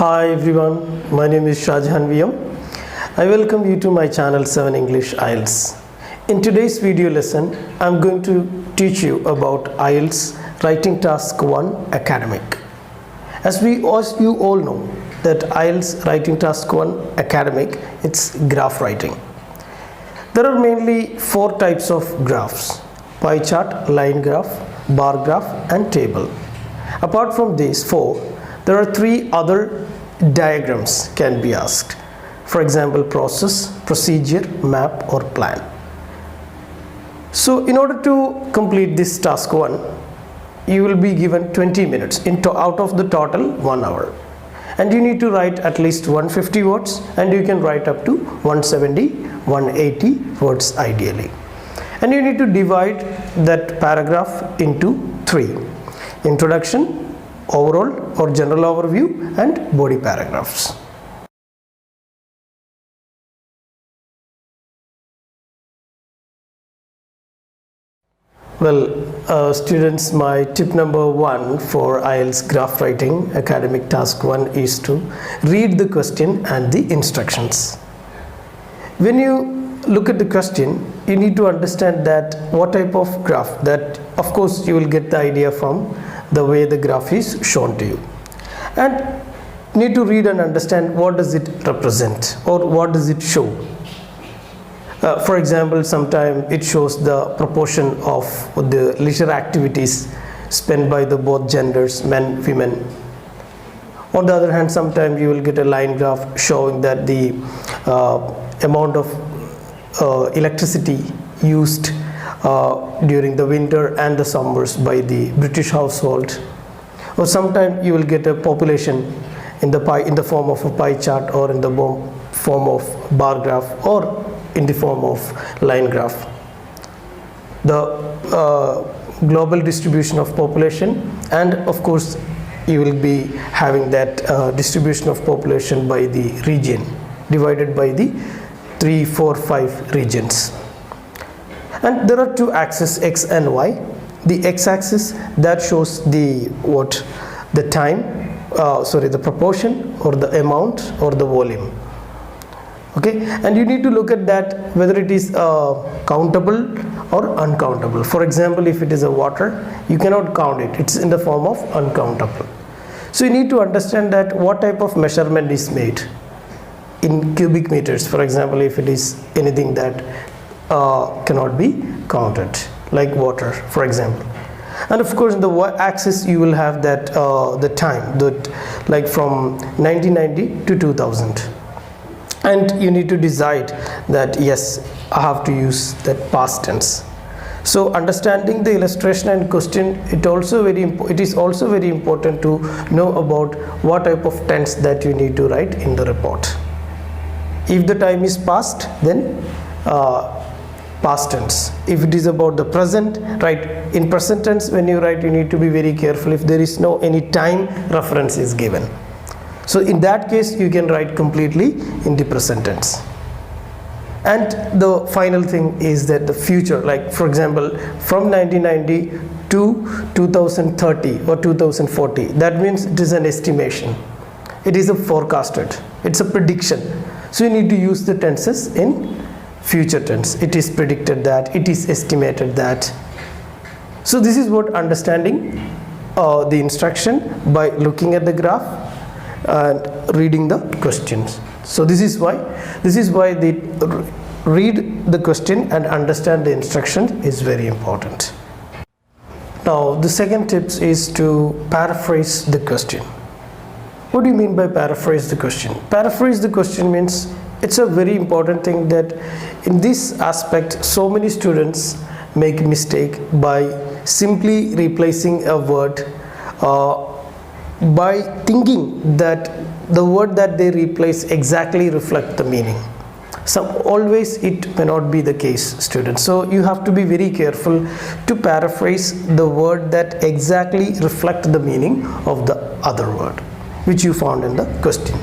Hi everyone, my name is Shahjahan VM. I welcome you to my channel 7 English IELTS. In today's video lesson, I'm going to teach you about IELTS Writing Task 1 Academic. As you all know that IELTS Writing Task 1 Academic, it's graph writing. There are mainly 4 types of graphs: pie chart, line graph, bar graph and table. Apart from these 4, there are 3 other diagrams can be asked. For example, process, procedure, map or plan. So in order to complete this task 1, you will be given 20 minutes out of the total 1 hour. And you need to write at least 150 words and you can write up to 170, 180 words ideally. And you need to divide that paragraph into 3. Introduction, overall or general overview and body paragraphs. Well, students, my tip number 1 for IELTS Graph Writing Academic Task 1 is to read the question and the instructions. When you look at the question, you need to understand that what type of graph. That of course you will get the idea from the way the graph is shown to you, and need to read and understand what does it represent or what does it show. For example, sometimes it shows the proportion of the leisure activities spent by the both genders, men, women. On the other hand, sometimes you will get a line graph showing that the amount of electricity used during the winter and the summers by the British household. Or sometimes you will get a population in the form of a pie chart, or in the form of bar graph, or in the form of line graph. The global distribution of population, and of course you will be having that distribution of population by the region, divided by the 3, 4, 5 regions. And there are 2 axes, x and y. The x-axis that shows the proportion or the amount or the volume. Okay, and you need to look at that whether it is countable or uncountable. For example, if it is a water, you cannot count it. It's in the form of uncountable. So you need to understand that what type of measurement is made in cubic meters. For example, if it is anything that cannot be counted, like water, for example. And of course, in the y-axis you will have that the time, like from 1990 to 2000. And you need to decide that yes, I have to use that past tense. So understanding the illustration and question, it is also very important to know about what type of tense that you need to write in the report. If the time is past, then past tense. If it is about the present, right, in present tense when you write, you need to be very careful if there is no any time reference is given. So in that case you can write completely in the present tense. And the final thing is that the future, like for example from 1990 to 2030 or 2040, that means it is an estimation, it is a forecasted, it's a prediction. So you need to use the tenses in future tense. It is predicted that, it is estimated that. So this is what understanding the instruction by looking at the graph and reading the questions. So this is why the read the question and understand the instruction is very important. Now the second tip is to paraphrase the question. What do you mean by paraphrase the question? Paraphrase the question means it's a very important thing that in this aspect so many students make a mistake by simply replacing a word by thinking that the word that they replace exactly reflect the meaning. Always it may not be the case, students. So you have to be very careful to paraphrase the word that exactly reflect the meaning of the other word which you found in the question.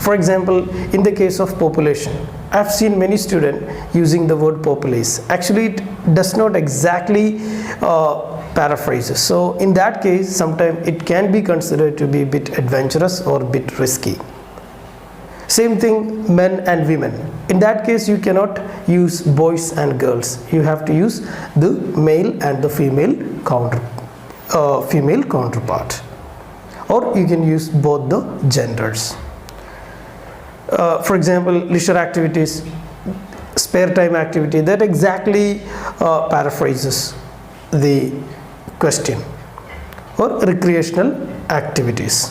For example, in the case of population, I've seen many students using the word populace. Actually, it does not exactly paraphrases. So in that case, sometimes it can be considered to be a bit adventurous or a bit risky. Same thing, men and women. In that case, you cannot use boys and girls. You have to use the male and the female counterpart, or you can use both the genders. For example, leisure activities, spare time activity, that exactly paraphrases the question, or recreational activities.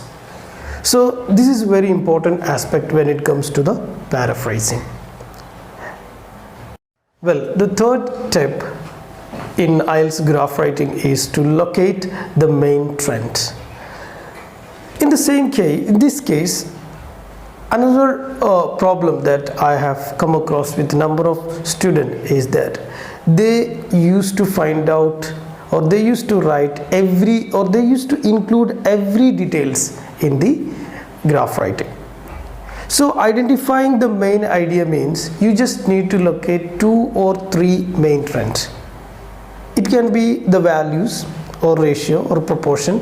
So this is a very important aspect when it comes to the paraphrasing. Well, the third step in IELTS graph writing is to locate the main trend. In this case, another problem that I have come across with a number of students is that they used to find out, or they used to write they used to include every details in the graph writing. So identifying the main idea means you just need to locate 2 or 3 main trends. It can be the values or ratio or proportion.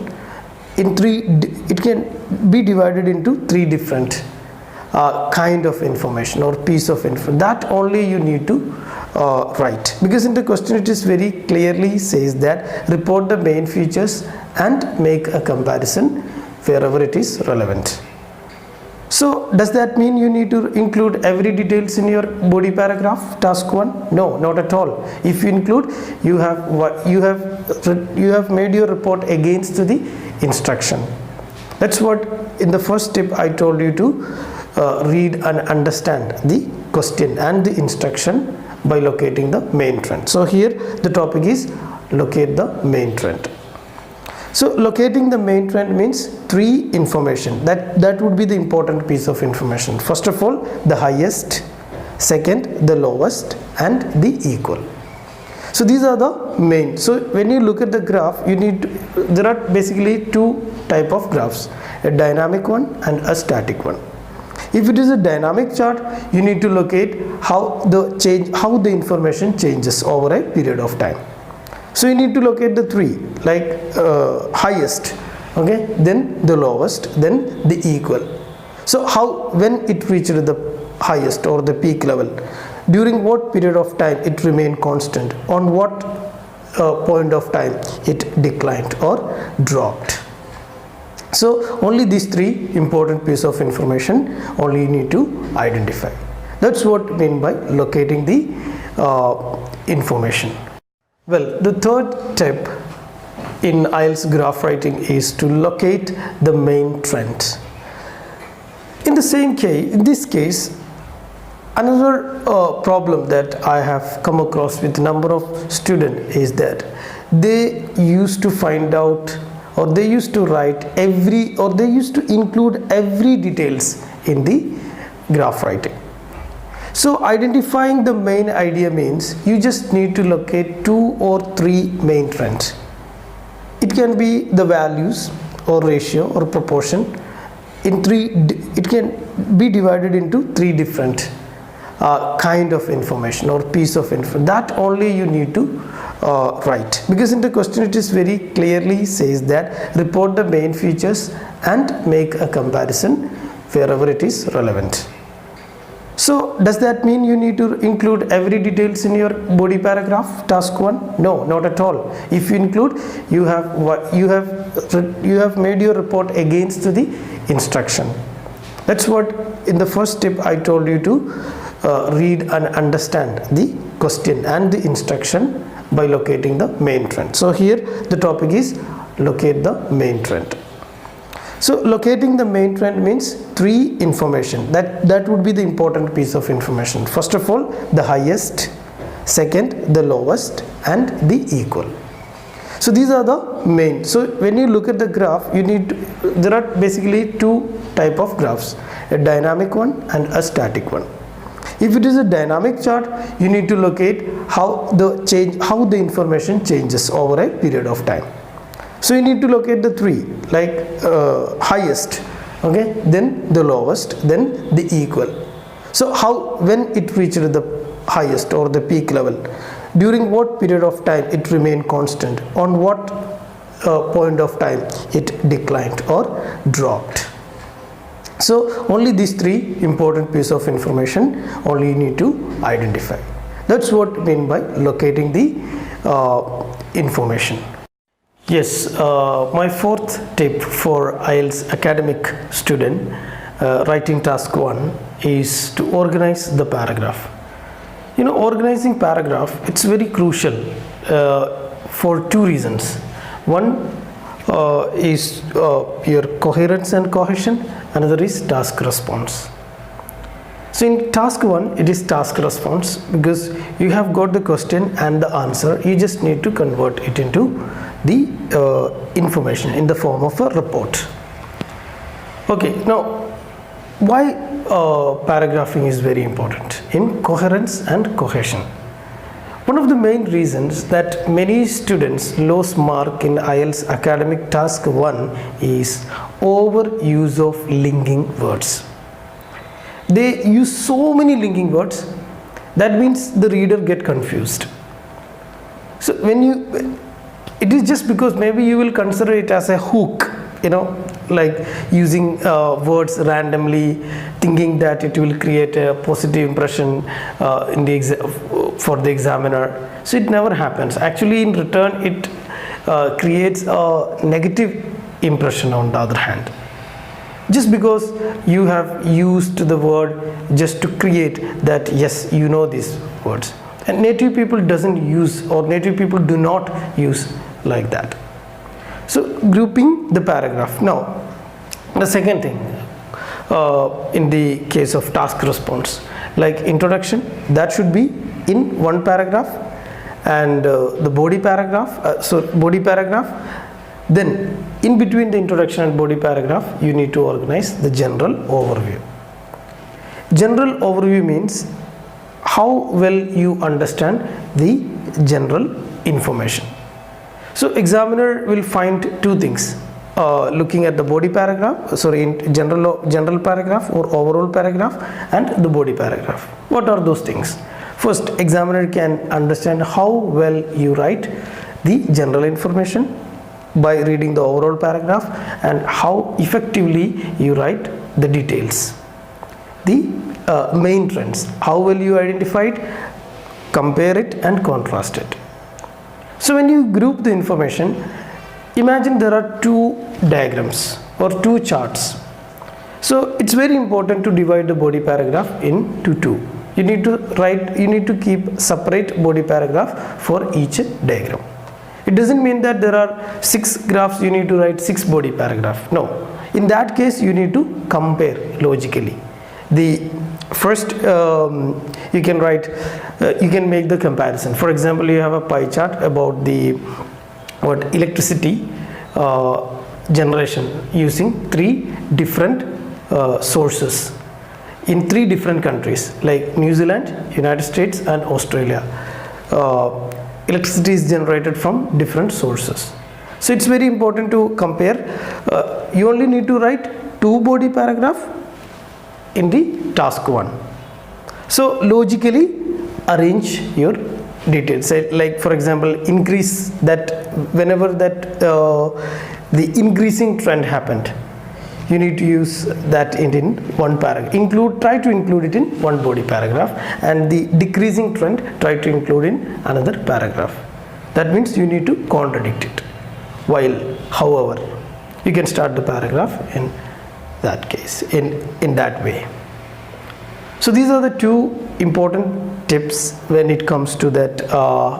It can be divided into 3 different kind of information or piece of info. That only you need to write, because in the question it is very clearly says that report the main features and make a comparison wherever it is relevant. So does that mean you need to include every details in your body paragraph, task 1? No, not at all. If you include, you have made your report against the instruction. That's what in the first step I told you to read and understand the question and the instruction by locating the main trend. So here the topic is locate the main trend. So locating the main trend means 3 information. That would be the important piece of information. First of all, the highest, second the lowest, and the equal. So these are the main. So when you look at the graph, there are basically 2 type of graphs, a dynamic one and a static one. If it is a dynamic chart, you need to locate how the information changes over a period of time. So you need to locate the 3, like highest, okay, then the lowest, then the equal. So when it reached the highest or the peak level, during what period of time it remained constant, on what point of time it declined or dropped. So only these 3 important pieces of information only you need to identify. That's what I mean by locating the information. Well, the third step in IELTS graph writing is to locate the main trend. In this case, another problem that I have come across with a number of students is that they used to find out, or they used to write they used to include every details in the graph writing. So identifying the main idea means you just need to locate 2 or 3 main trends. It can be the values or ratio or proportion. It can be divided into 3 different kind of information or piece of info. That only you need to write, because in the question it is very clearly says that report the main features and make a comparison wherever it is relevant. So does that mean you need to include every details in your body paragraph, task 1? No, not at all. If you include, you have made your report against the instruction. That's what in the first step I told you to read and understand the question and the instruction by locating the main trend. So here the topic is locate the main trend. So locating the main trend means 3 information. That would be the important piece of information. First of all, the highest, second the lowest, and the equal. So these are the main. So when you look at the graph, there are basically 2 type of graphs, a dynamic one and a static one. If it is a dynamic chart, you need to locate how the information changes over a period of time. So you need to locate the 3, like highest, okay, then the lowest, then the equal. So when it reached the highest or the peak level, during what period of time it remained constant, on what point of time it declined or dropped. So only these three important pieces of information only you need to identify. That's what I mean by locating the information. Yes, my fourth tip for IELTS academic student writing task 1 is to organize the paragraph. You know, organizing paragraph, it's very crucial for two reasons. One is your coherence and cohesion, another is task response. So in task 1 it is task response, because you have got the question and the answer, you just need to convert it into the information in the form of a report. Okay, now why paragraphing is very important in coherence and cohesion? One of the main reasons that many students lose mark in IELTS academic task 1 is overuse of linking words. They use so many linking words, that means the reader get confused. So when it is just because maybe you will consider it as a hook, you know, like using words randomly, thinking that it will create a positive impression in the for the examiner. So it never happens. Actually, in return, it creates a negative impression on the other hand. Just because you have used the word just to create that, yes, you know these words. And native people doesn't use, or native people do not use like that. So grouping the paragraph. Now, the second thing in the case of task response, like introduction, that should be in one paragraph, and the body paragraph, then in between the introduction and body paragraph, you need to organize the general overview. General overview means how well you understand the general information. So examiner will find two things looking at the body paragraph, in general paragraph or overall paragraph and the body paragraph. What are those things? First, examiner can understand how well you write the general information by reading the overall paragraph, and how effectively you write the details, the main trends, how well you identified, compare it and contrast it. So when you group the information, imagine there are two diagrams or two charts. So it's very important to divide the body paragraph into two. You need to keep separate body paragraph for each diagram. It doesn't mean that there are 6 graphs, you need to write 6 body paragraph. No, in that case you need to compare logically. The first you can make the comparison. For example, you have a pie chart about the electricity generation using 3 different sources in 3 different countries like New Zealand, United States and Australia. Electricity is generated from different sources. So it's very important to compare. You only need to write 2 body paragraph in the task 1. So logically arrange your details. Say, like for example, increase that whenever that the increasing trend happened, you need to use that in one paragraph. Try to include it in one body paragraph, and the decreasing trend try to include in another paragraph. That means you need to contradict it. While, however, you can start the paragraph in that case, in that way. So these are the 2 important tips when it comes to that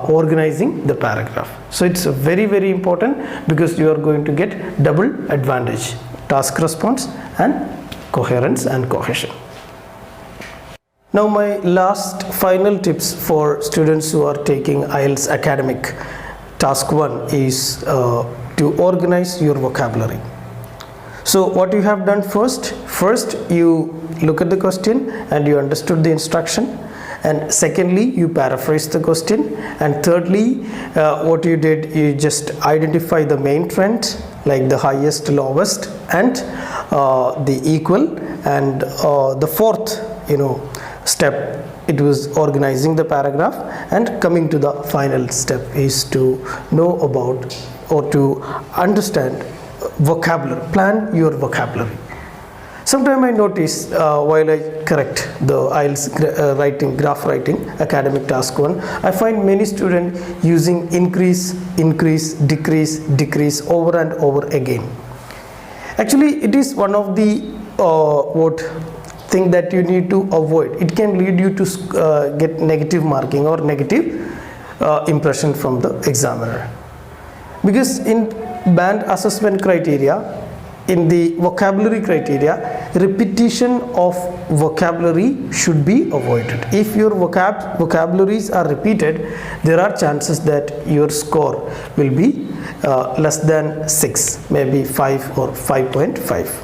organizing the paragraph. So it's very, very important, because you are going to get double advantage: task response and coherence and cohesion. Now my last final tips for students who are taking IELTS academic task 1 is to organize your vocabulary. So what you have done first you look at the question and you understood the instruction, and secondly you paraphrase the question, and thirdly what you did, you just identify the main trend, like the highest, lowest and the equal, and the fourth step it was organizing the paragraph, and coming to the final step is to know about or to understand vocabulary. Plan your vocabulary. Sometimes I notice while I correct the IELTS graph writing academic task 1, I find many students using increase, decrease, decrease over and over again. Actually, it is one of the thing that you need to avoid. It can lead you to get negative marking or negative impression from the examiner. Because in band assessment criteria, in the vocabulary criteria, repetition of vocabulary should be avoided. If your vocabularies are repeated, there are chances that your score will be less than 6, maybe 5 or 5.5.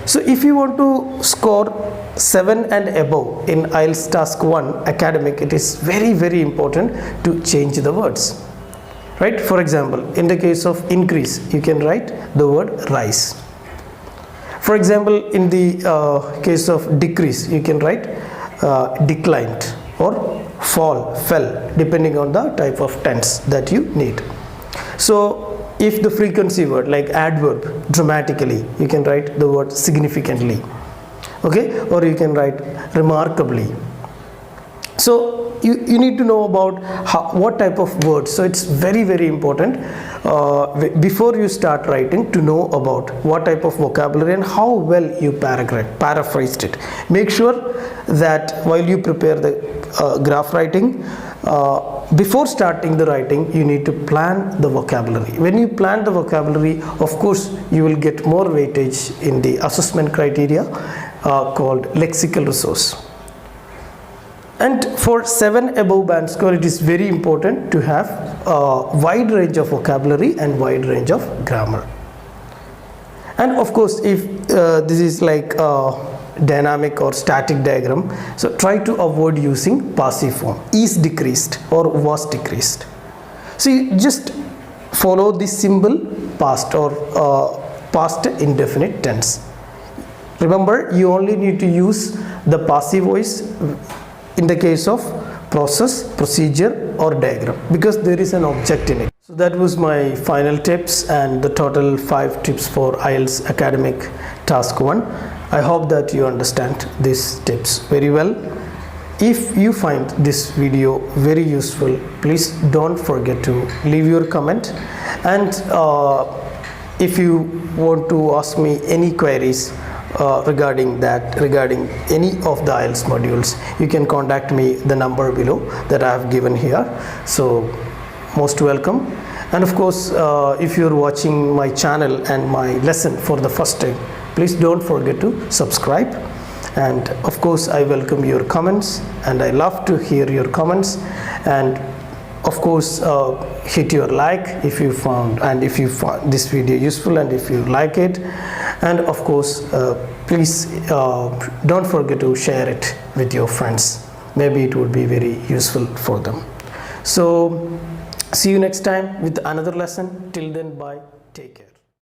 So if you want to score 7 and above in IELTS Task 1 academic, it is very important to change the words. Right? For example, in the case of increase, you can write the word rise. For example, in the case of decrease, you can write declined or fell, depending on the type of tense that you need. So if the frequency word like adverb, dramatically, you can write the word significantly, okay, or you can write remarkably. So you need to know about what type of words. So it's very important before you start writing to know about what type of vocabulary and how well you paraphrased it. Make sure that while you prepare the graph writing, before starting the writing, you need to plan the vocabulary. When you plan the vocabulary, of course, you will get more weightage in the assessment criteria called lexical resource. And for 7 above band score, it is very important to have a wide range of vocabulary and wide range of grammar. And of course, if this is like a dynamic or static diagram, so try to avoid using passive form, is decreased or was decreased. So you just follow this simple past or past indefinite tense. Remember, you only need to use the passive voice in the case of process, procedure or diagram, because there is an object in it. So that was my final tips and the total 5 tips for IELTS academic task 1. I hope that you understand these tips very well. If you find this video very useful, please don't forget to leave your comment, and if you want to ask me any queries regarding any of the IELTS modules, you can contact me the number below that I have given here. So most welcome. And of course, if you're watching my channel and my lesson for the first time, please don't forget to subscribe. And of course, I welcome your comments and I love to hear your comments. And of course, hit your like if you found this video useful and if you like it. And of course, please don't forget to share it with your friends. Maybe it would be very useful for them. So see you next time with another lesson. Till then, bye. Take care.